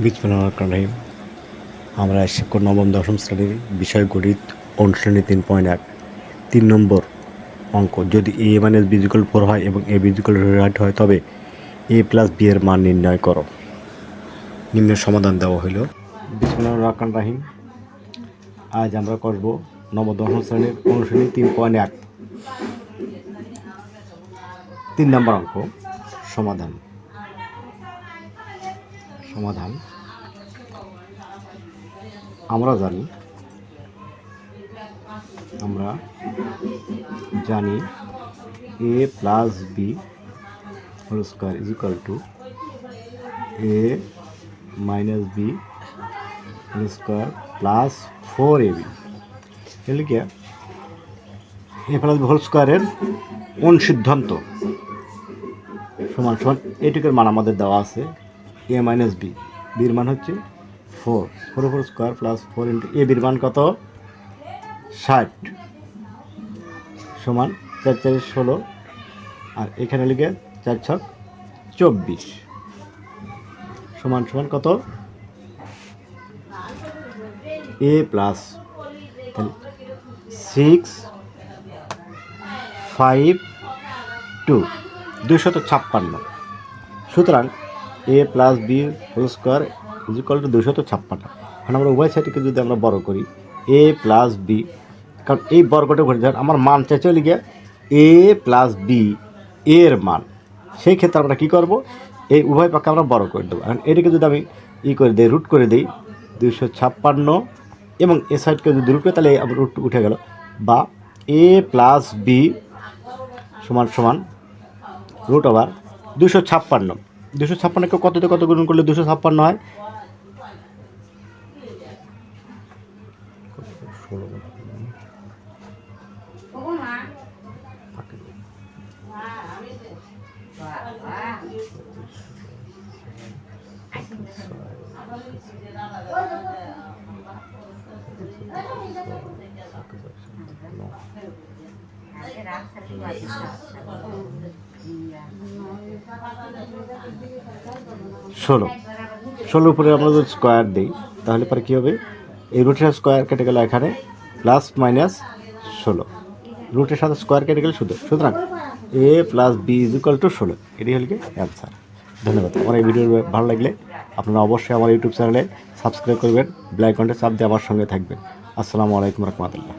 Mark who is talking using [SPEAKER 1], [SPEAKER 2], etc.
[SPEAKER 1] বিসমিল্লাহির আমরা শিক্ষক নবম দশম শ্রেণীর বিষয় গণিত অনুশীলনী 3.1 নম্বর অঙ্ক। যদি a - b = 4 হয় এবং a b = right হয় তবে a + b এর মান নির্ণয় করো। নিম্নের সমাধান দেওয়া হইল। বিসমিল্লাহির আজ আমরা করব নবম দশম শ্রেণীর অনুশীলনী 3.1 নম্বর অঙ্ক। সমাধান আমরা জানি a + b whole square = a - b whole square plus 4ab। এগুলি কি a + b হোল স্কয়ারের অনুসিদ্ধান্ত সমান সমান এটুকুর মান আমাদের দেওয়া আছে a - b, বির মান হচ্ছে 4 হোল স্কয়ার প্লাস 4 * a, বির মান কত 60 সমান 4 × 4 = 16 আর এখানে লিখে 4 × 6 = 24 সমান সমান কত a প্লাস 6 5 2 256। সুতরাং a + b হোল স্কয়ার = 256। এখন আমরা উভয় সাইডকে যদি আমরা বড় করি a + b, কারণ এই বর্গটা ঘটে যান আমার মান চাইছে লিখে a + b এর মান, সেই ক্ষেত্রে আমরা কী করব, এই উভয় পক্ষে আমরা বড় করে দেবো। এখন এটাকে যদি আমি করে দিই, রুট করে দিই 256 এবং এ সাইডকে যদি রুট করি তাহলে আমার রুট উঠে গেল, বা a + b সমান সমান রুট ওভার 256। 256কে কততে কত গুণ করলে 256 হয়? 16 উপরে আমরা যদি স্কোয়ার দিই তাহলে পরে কী হবে, এই রুটের স্কোয়ার কেটে গেল, এখানে প্লাস মাইনাস 16, রুটের সাথে স্কোয়ার কেটে গেলে শুধু, সুতরাং a + b = 16। এটি হল কি অ্যান্সার। ধন্যবাদ। আমার এই ভিডিও ভালো লাগলে আপনারা অবশ্যই আমার ইউটিউব চ্যানেলে সাবস্ক্রাইব করবেন, বেল আইকনটা চাপ দিয়ে আমার সঙ্গে থাকবেন। আসসালামু আলাইকুম রহমতুল্লাহ।